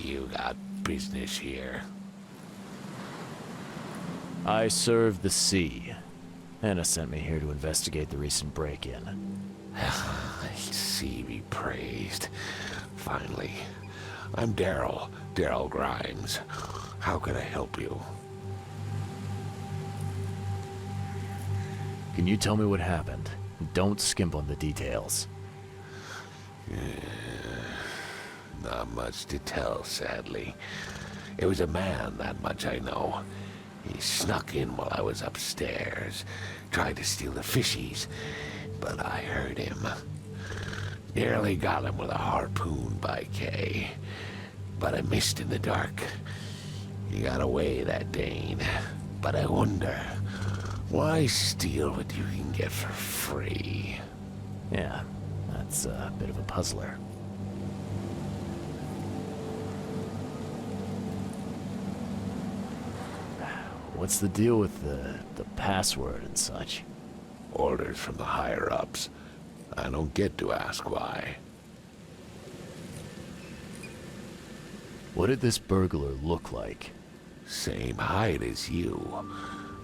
You got business here. I serve the sea. Anna sent me here to investigate the recent break-in. Sea be praised. Finally. I'm Daryl Grimes. How can I help you? Can you tell me what happened? Don't skimp on the details. Not much to tell, sadly. It was a man, that much I know. He snuck in while I was upstairs, tried to steal the fishies, but I heard him. Nearly got him with a harpoon by Kay, but I missed in the dark. He got away, that Dane, but I wonder, why steal what you can get for free? Yeah, that's a bit of a puzzler. What's the deal with the password and such? Orders from the higher-ups. I don't get to ask why. What did this burglar look like? Same height as you.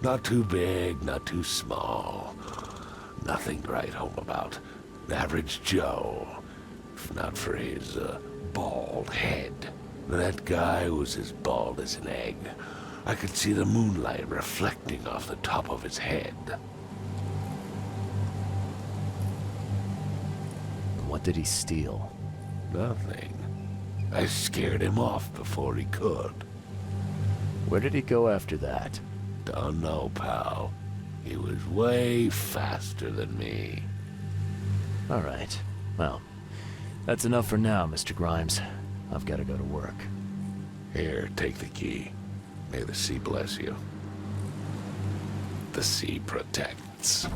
Not too big, not too small. Nothing to write home about. An average Joe. If not for his, bald head. That guy was as bald as an egg. I could see the moonlight reflecting off the top of his head. What did he steal? Nothing. I scared him off before he could. Where did he go after that? Don't know, pal. He was way faster than me. All right. Well, that's enough for now, Mr. Grimes. I've got to go to work. Here, take the key. May the sea bless you. The sea protects.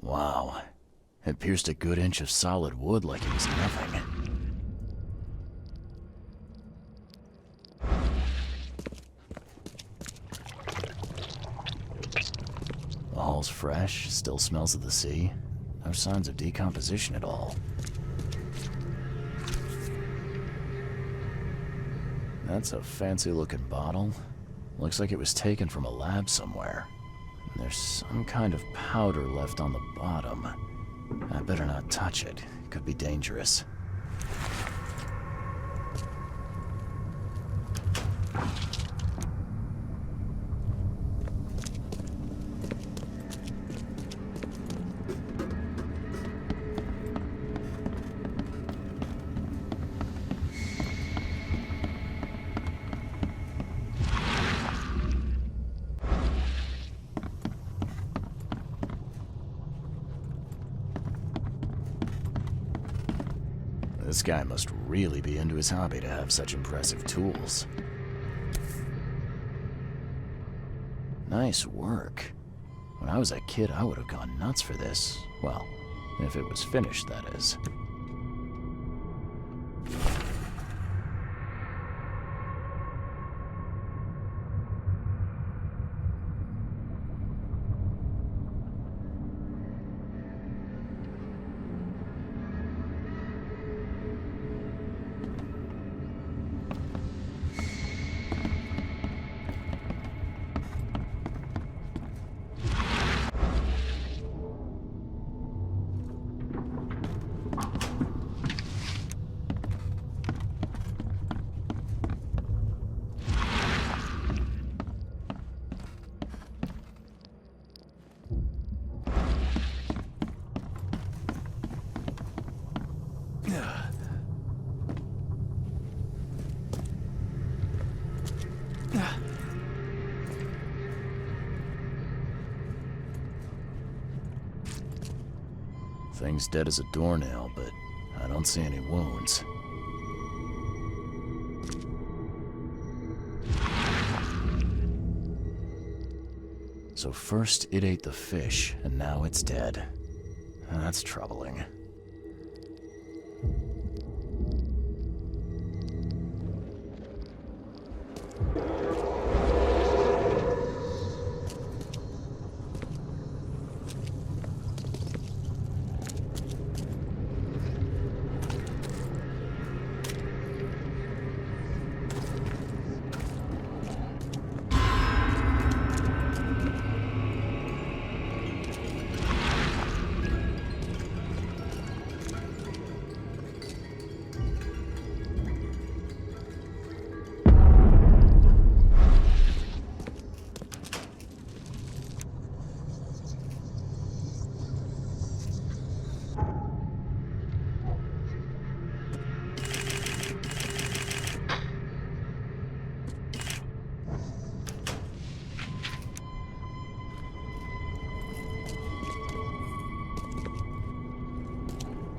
Wow. It pierced a good inch of solid wood like it was nothing. The hall's fresh, still smells of the sea. No signs of decomposition at all. That's a fancy-looking bottle. Looks like it was taken from a lab somewhere. There's some kind of powder left on the bottom. I better not touch it. It could be dangerous. This guy must really be into his hobby to have such impressive tools. Nice work. When I was a kid, I would have gone nuts for this. Well, if it was finished, that is. Thing's dead as a doornail, but I don't see any wounds. So first it ate the fish, and now it's dead. That's troubling.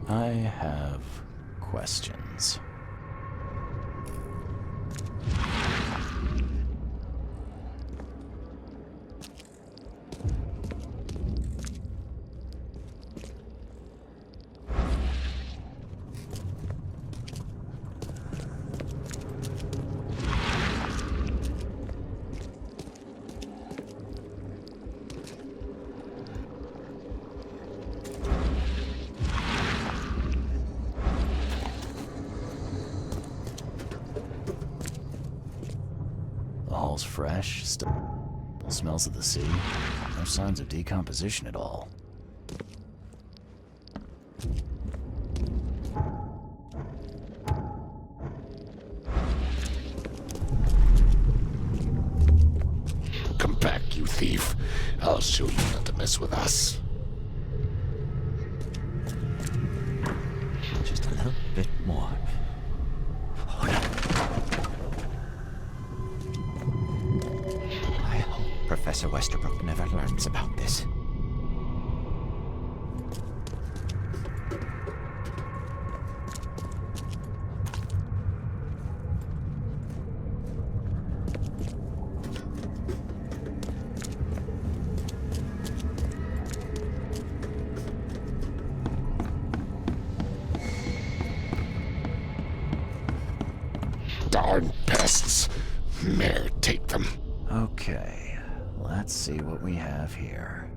I have questions. The hall's fresh, still smells of the sea. No signs of decomposition at all. Come back, you thief. I'll show you not to mess with us. Just a little bit more. I hope Professor Westerbrook never learns about this. Darn pests. Mayor, take them. Okay, let's see what we have here.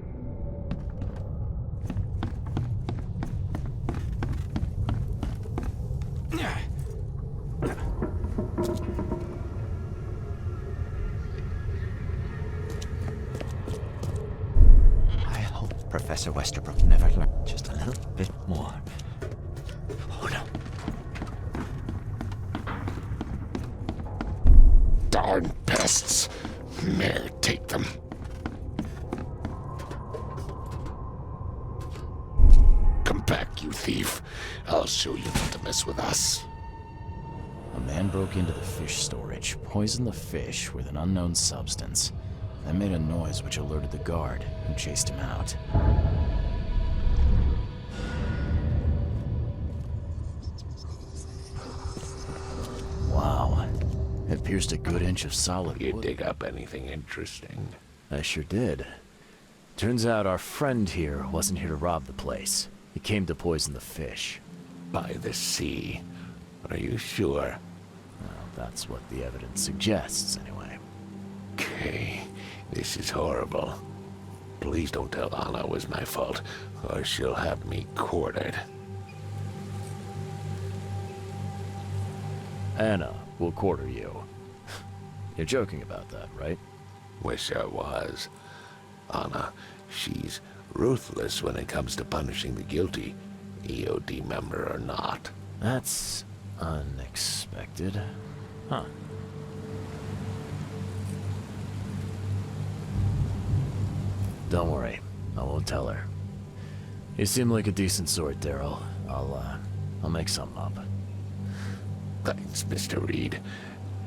I hope Professor Westerbrook never learns. Just a little bit more. Oh no. Darn pests. Mayor, take them. Come back, you thief. I'll show you not to mess with us. A man broke into the fish storage, poisoned the fish with an unknown substance, then made a noise which alerted the guard, who chased him out. Wow. It pierced a good inch of solid You wood. dig up anything interesting? I sure did. Turns out our friend here wasn't here to rob the place. He came to poison the fish. By the sea. Are you sure? Well, that's what the evidence suggests, anyway. Okay, this is horrible. Please don't tell Anna it was my fault, or she'll have me quartered. Anna will quarter you. You're joking about that, right? Wish I was. Anna, she's ruthless when it comes to punishing the guilty, EOD member or not. That's unexpected. Huh. Don't worry, I won't tell her. You seem like a decent sort, Daryl. I'll make something up. Thanks, Mr. Reed.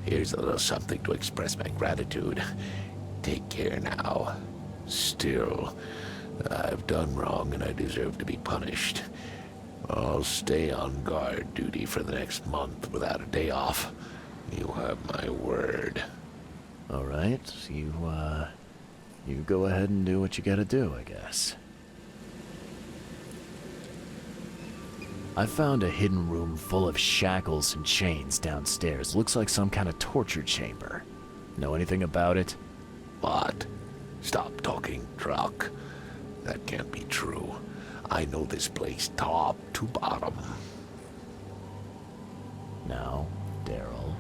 Here's a little something to express my gratitude. Take care now. Still, I've done wrong and I deserve to be punished. I'll stay on guard duty for the next month without a day off. You have my word. All right, you go ahead and do what you gotta do, I guess. I found a hidden room full of shackles and chains downstairs. Looks like some kind of torture chamber. Know anything about it? What? Stop talking, Truck. That can't be true. I know this place top to bottom. Now, Daryl,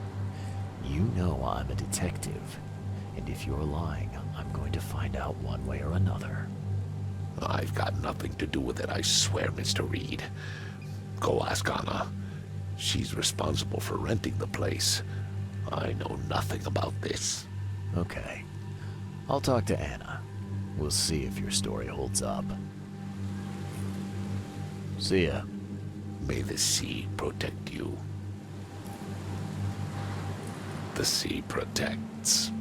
you know I'm a detective. And if you're lying, I'm going to find out one way or another. I've got nothing to do with it, I swear, Mr. Reed. Go ask Anna. She's responsible for renting the place. I know nothing about this. Okay. I'll talk to Anna. We'll see if your story holds up. See ya. May the sea protect you. The sea protects.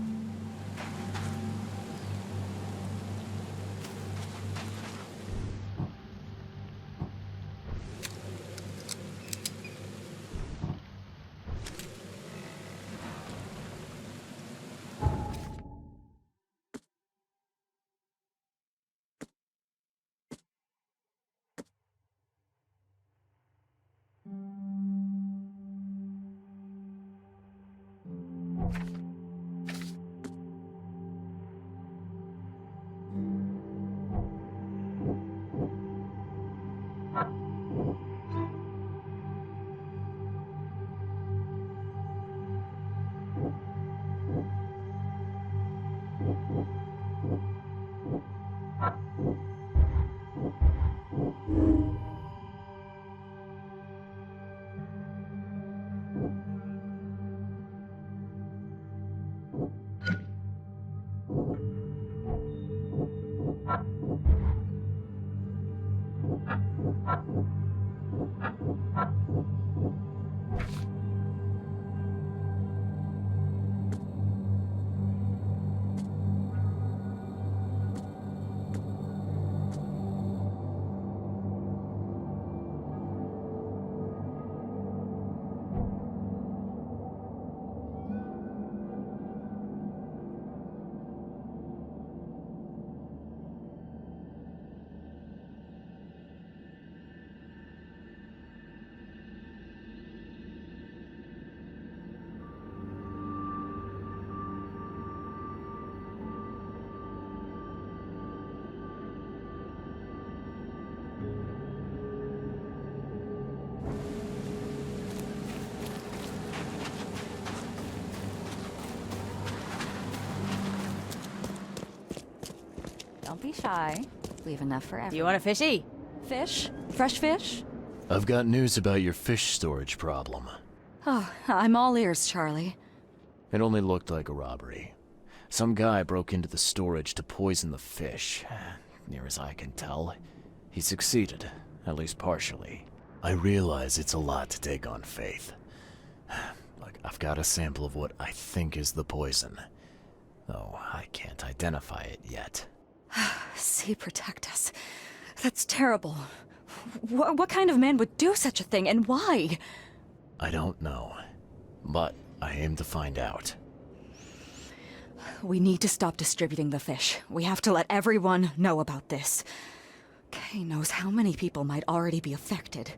Don't be shy. We have enough for everyone. Do you want a fishy? Fish? Fresh fish? I've got news about your fish storage problem. Oh, I'm all ears, Charlie. It only looked like a robbery. Some guy broke into the storage to poison the fish. Near as I can tell, he succeeded, at least partially. I realize it's a lot to take on faith. Look, I've got a sample of what I think is the poison, though I can't identify it yet. Sea protect us. That's terrible. What kind of man would do such a thing, and why? I don't know, but I aim to find out. We need to stop distributing the fish. We have to let everyone know about this. Kay knows how many people might already be affected.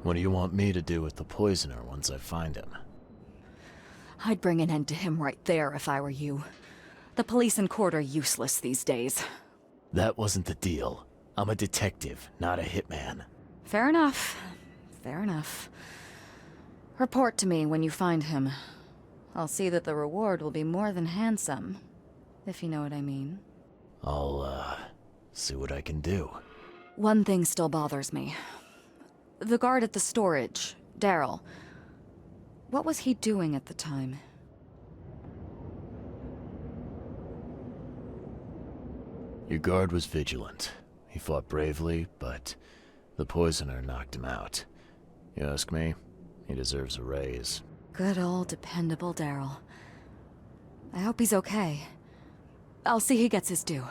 What do you want me to do with the poisoner once I find him? I'd bring an end to him right there if I were you. The police and court are useless these days. That wasn't the deal. I'm a detective, not a hitman. Fair enough. Fair enough. Report to me when you find him. I'll see that the reward will be more than handsome, if you know what I mean. I'll, see what I can do. One thing still bothers me. The guard at the storage, Daryl. What was he doing at the time? Your guard was vigilant. He fought bravely, but the poisoner knocked him out. You ask me, he deserves a raise. Good old dependable Daryl. I hope he's okay. I'll see he gets his due.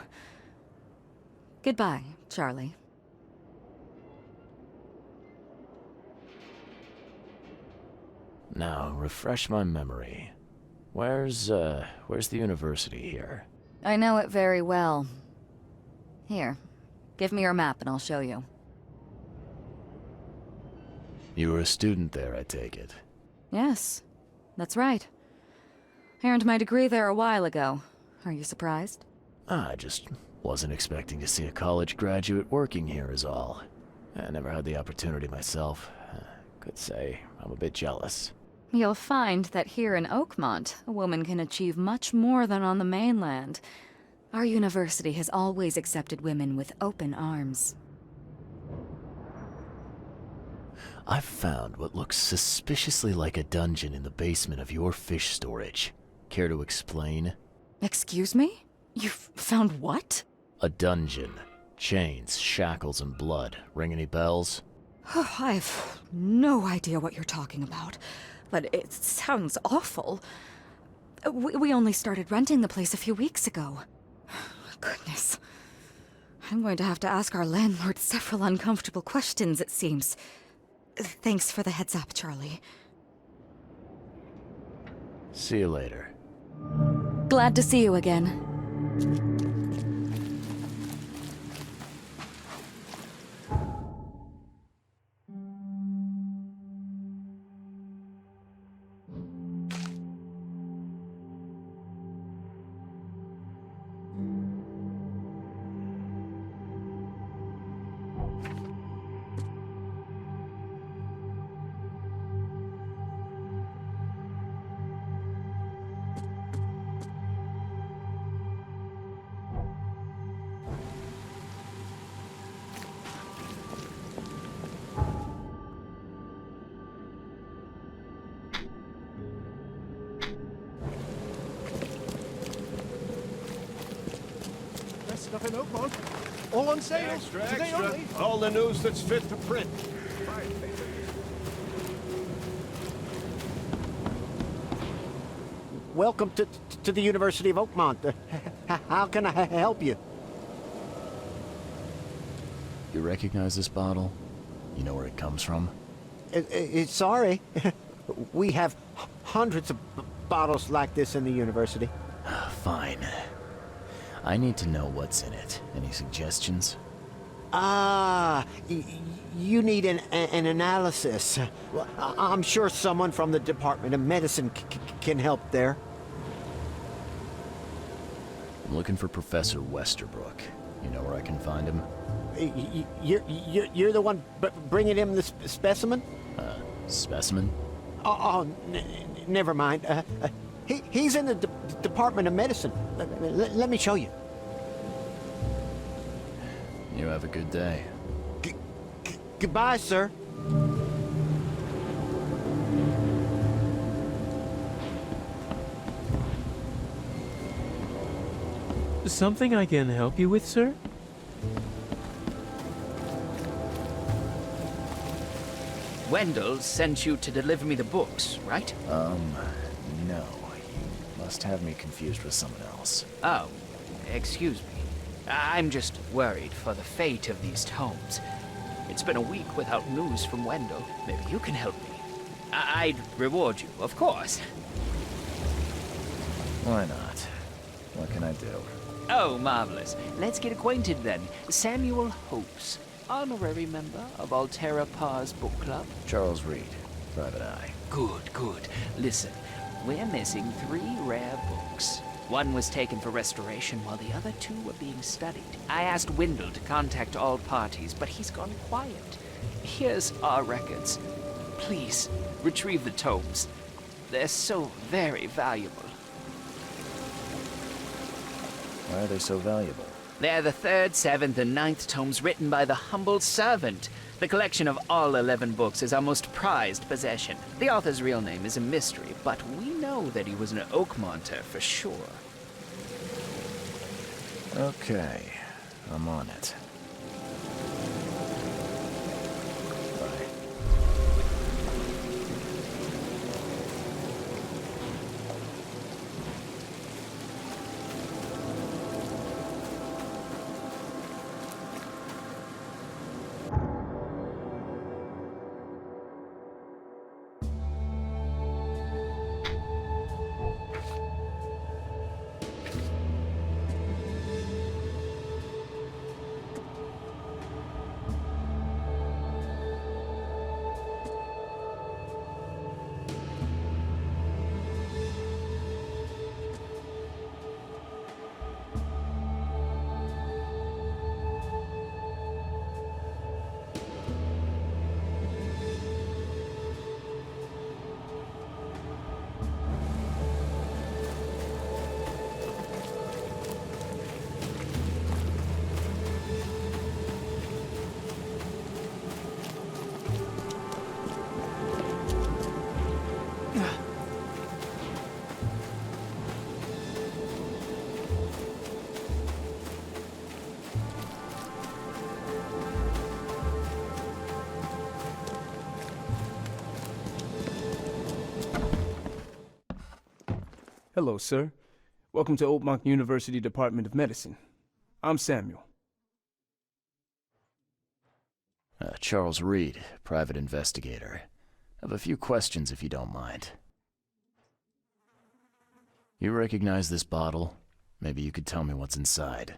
Goodbye, Charlie. Now, refresh my memory. Where's the university here? I know it very well. Here, give me your map and I'll show you. You were a student there, I take it. Yes, that's right. I earned my degree there a while ago. Are you surprised? I just wasn't expecting to see a college graduate working here is all. I never had the opportunity myself. Could say I'm a bit jealous. You'll find that here in Oakmont, a woman can achieve much more than on the mainland. Our university has always accepted women with open arms. I've found what looks suspiciously like a dungeon in the basement of your fish storage. Care to explain? Excuse me? You've found what? A dungeon. Chains, shackles, and blood. Ring any bells? I've no idea what you're talking about, but it sounds awful. We only started renting the place a few weeks ago. Goodness. I'm going to have to ask our landlord several uncomfortable questions, it seems. Thanks for the heads up, Charlie. See you later. Glad to see you again. Stuff in Oakmont. All on sale. Extra, Today extra. only. All the news that's fit to print. Welcome to the University of Oakmont. How can I help you? You recognize this bottle? You know where it comes from? Sorry. We have hundreds of bottles like this in the university. Fine. I need to know what's in it. Any suggestions? You need an analysis. Well, I'm sure someone from the Department of Medicine can help there. I'm looking for Professor Westerbrook. You know where I can find him? You're the one bringing him the specimen? Specimen? Never mind. He's in the Department of Medicine. Let me show you. You have a good day. Goodbye, sir. Something I can help you with, sir? Wendell sent you to deliver me the books, right? No. You must have me confused with someone else. Oh, excuse me. I'm just worried for the fate of these tomes. It's been a week without news from Wendell. Maybe you can help me. I'd reward you, of course. Why not? What can I do? Oh, marvelous. Let's get acquainted then. Samuel Hopes, honorary member of Altera Par's book club. Charles Reed, Private Eye. Good, good. Listen, we're missing 3 rare books. One was taken for restoration while the other 2 were being studied. I asked Wendell to contact all parties, but he's gone quiet. Here's our records. Please, retrieve the tomes. They're so very valuable. Why are they so valuable? They're the 3rd, 7th, and 9th tomes written by the humble servant. The collection of all 11 books is our most prized possession. The author's real name is a mystery, but we know that he was an Oakmonter for sure. Okay, I'm on it. Bye. Hello, sir. Welcome to Oakmont University Department of Medicine. I'm Samuel. Charles Reed, private investigator. Have a few questions if you don't mind. You recognize this bottle? Maybe you could tell me what's inside.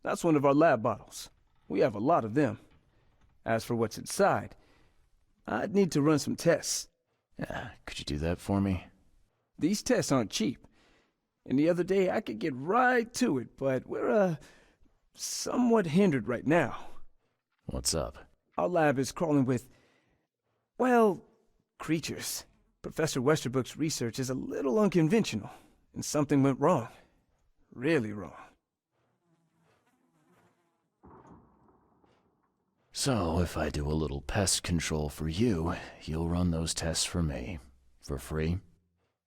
That's one of our lab bottles. We have a lot of them. As for what's inside, I'd need to run some tests. Yeah, could you do that for me? These tests aren't cheap. And the other day I could get right to it, but we're, somewhat hindered right now. What's up? Our lab is crawling with, well, creatures. Professor Westerbrook's research is a little unconventional, and something went wrong. Really wrong. So, if I do a little pest control for you, you'll run those tests for me. For free?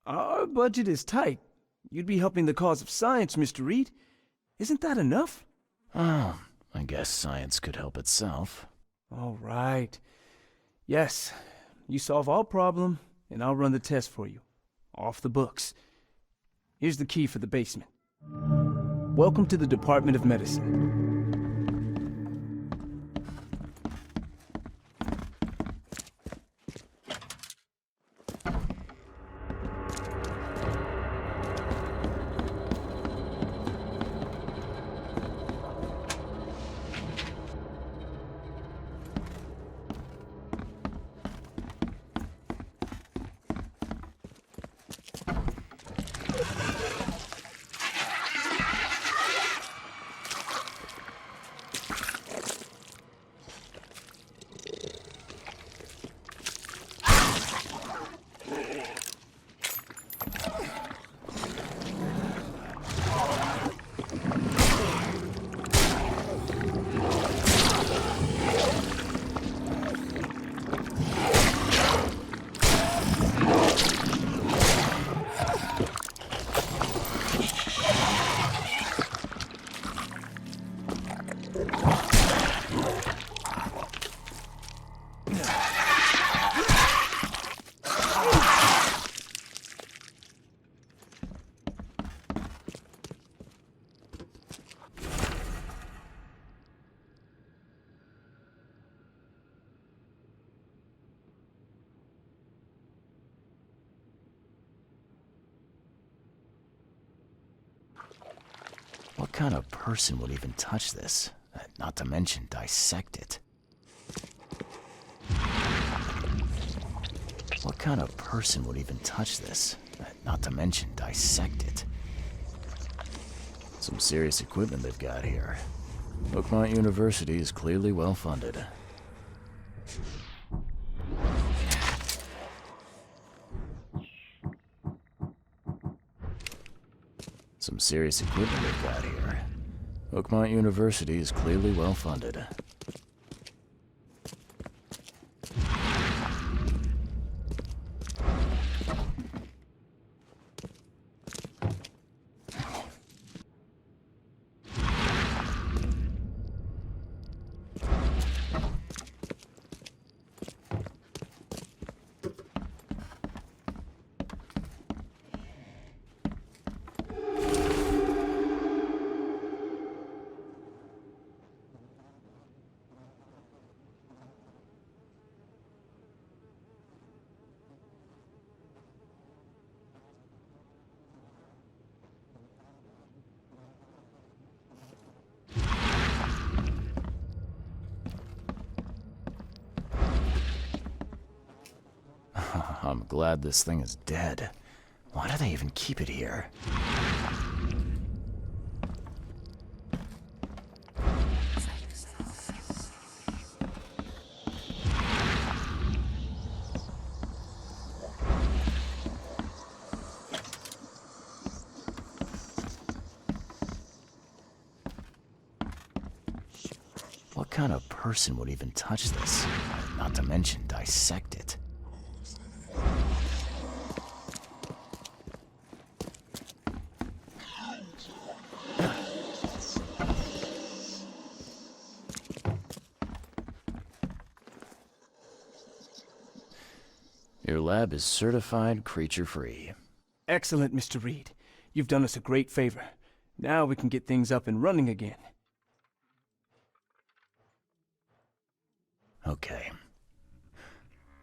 Our budget is tight. You'd be helping the cause of science, Mr. Reed. Isn't that enough? Oh, I guess science could help itself. All right. Yes, you solve all problem, and I'll run the test for you. Off the books. Here's the key for the basement. Welcome to the Department of Medicine. What kind of person would even touch this? Not to mention dissect it. What kind of person would even touch this? Not to mention dissect it. Some serious equipment they've got here. Oakmont University is clearly well funded. Some serious equipment they've got here. Oakmont University is clearly well funded. I'm glad this thing is dead. Why do they even keep it here? What kind of person would even touch this? Not to mention dissect it. Your lab is certified creature-free. Excellent, Mr. Reed. You've done us a great favor. Now we can get things up and running again. Okay.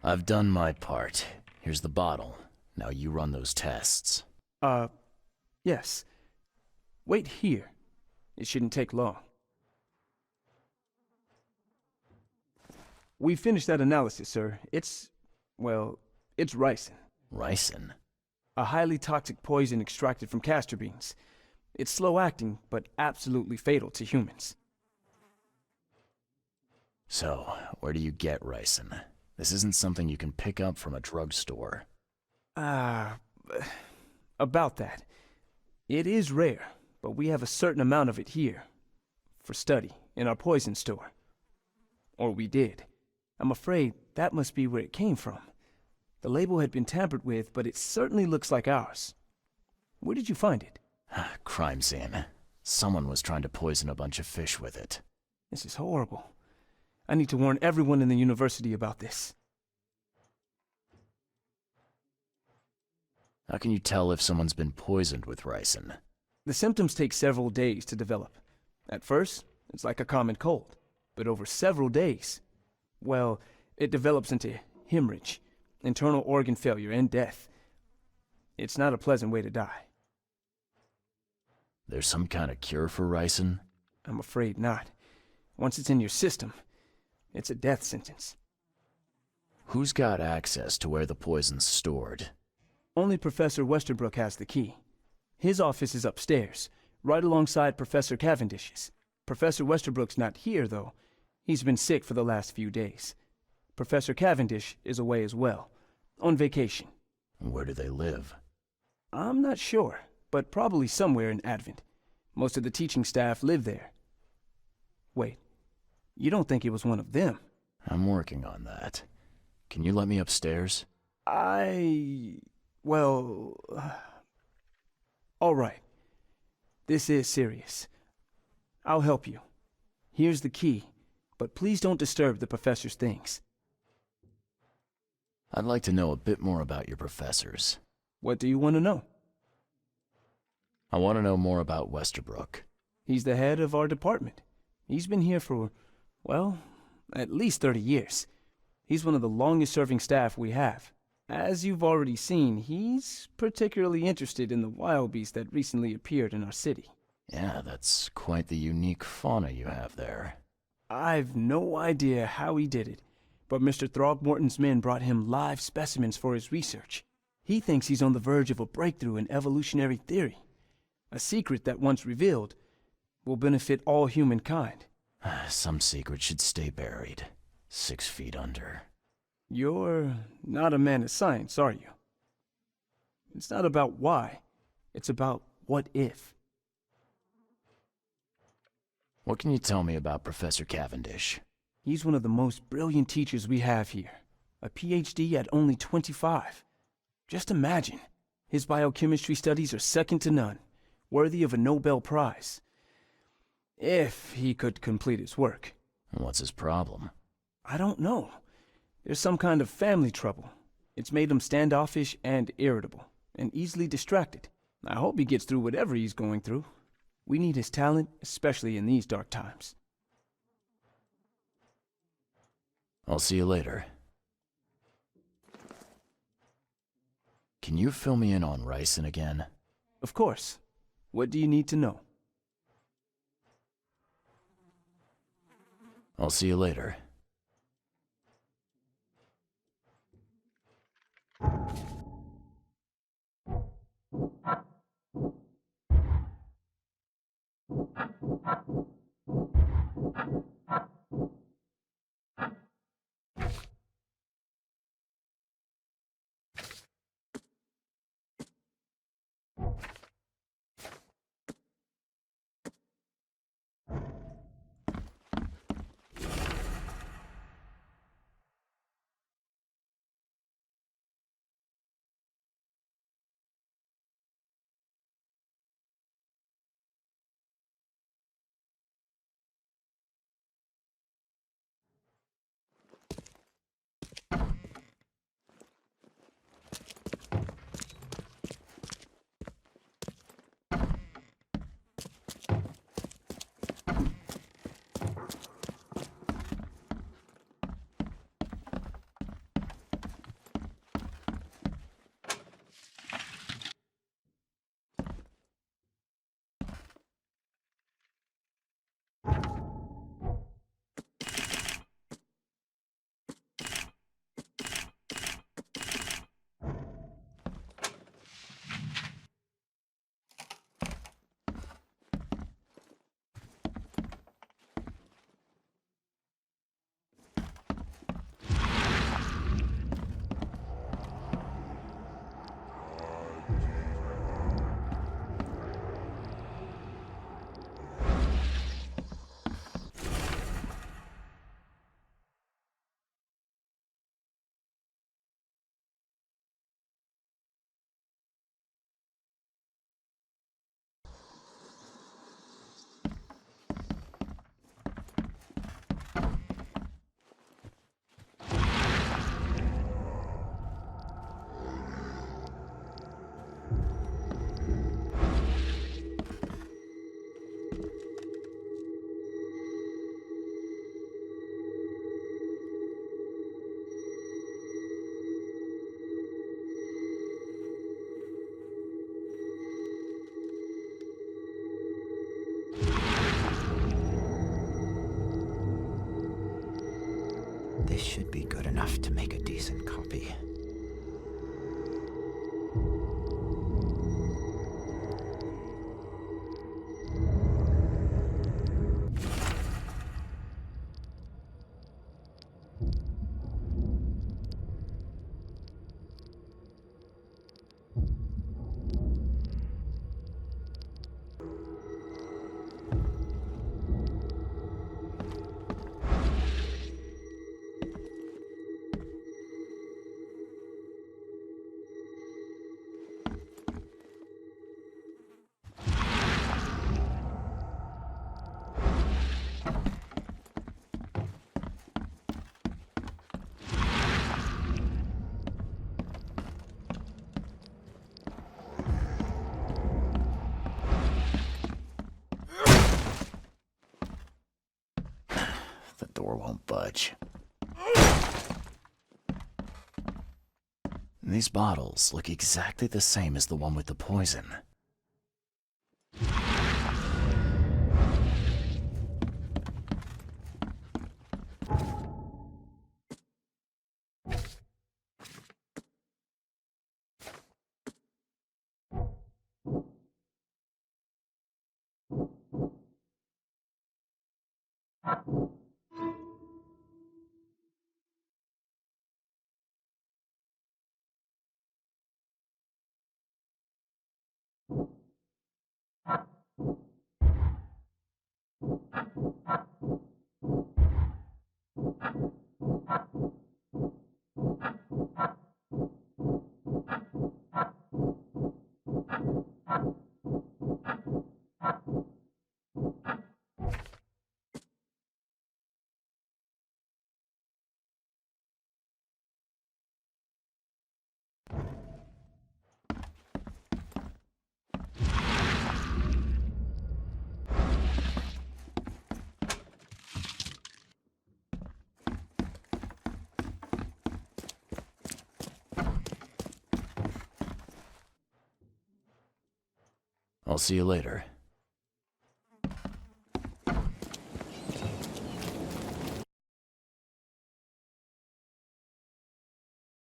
I've done my part. Here's the bottle. Now you run those tests. Yes. Wait here. It shouldn't take long. We finished that analysis, sir. It's ricin. Ricin? A highly toxic poison extracted from castor beans. It's slow-acting, but absolutely fatal to humans. So, where do you get ricin? This isn't something you can pick up from a drugstore. About that. It is rare, but we have a certain amount of it here. For study, in our poison store. Or we did. I'm afraid that must be where it came from. The label had been tampered with, but it certainly looks like ours. Where did you find it? Crime scene. Someone was trying to poison a bunch of fish with it. This is horrible. I need to warn everyone in the university about this. How can you tell if someone's been poisoned with ricin? The symptoms take several days to develop. At first, it's like a common cold. But over several days, well, it develops into hemorrhage, internal organ failure, and death. It's not a pleasant way to die. There's some kind of cure for ricin? I'm afraid not. Once it's in your system, it's a death sentence. Who's got access to where the poison's stored? Only Professor Westerbrook has the key. His office is upstairs, right alongside Professor Cavendish's. Professor Westerbrook's not here, though. He's been sick for the last few days. Professor Cavendish is away as well, on vacation. Where do they live? I'm not sure, but probably somewhere in Advent. Most of the teaching staff live there. Wait, you don't think it was one of them? I'm working on that. Can you let me upstairs? All right. This is serious. I'll help you. Here's the key, but please don't disturb the professor's things. I'd like to know a bit more about your professors. What do you want to know? I want to know more about Westerbrook. He's the head of our department. He's been here for, at least 30 years. He's one of the longest-serving staff we have. As you've already seen, he's particularly interested in the wild beast that recently appeared in our city. Yeah, that's quite the unique fauna you have there. I've no idea how he did it, but Mr. Throgmorton's men brought him live specimens for his research. He thinks he's on the verge of a breakthrough in evolutionary theory. A secret that, once revealed, will benefit all humankind. Some secret should stay buried, 6 feet under. You're not a man of science, are you? It's not about why. It's about what if. What can you tell me about Professor Cavendish? He's one of the most brilliant teachers we have here. A PhD at only 25. Just imagine. His biochemistry studies are second to none, worthy of a Nobel Prize. If he could complete his work. What's his problem? I don't know. There's some kind of family trouble. It's made him standoffish and irritable, and easily distracted. I hope he gets through whatever he's going through. We need his talent, especially in these dark times. I'll see you later. Can you fill me in on ricin again? Of course. What do you need to know? I'll see you later. This should be good enough to make a decent copy. The door won't budge. These bottles look exactly the same as the one with the poison. I'll see you later.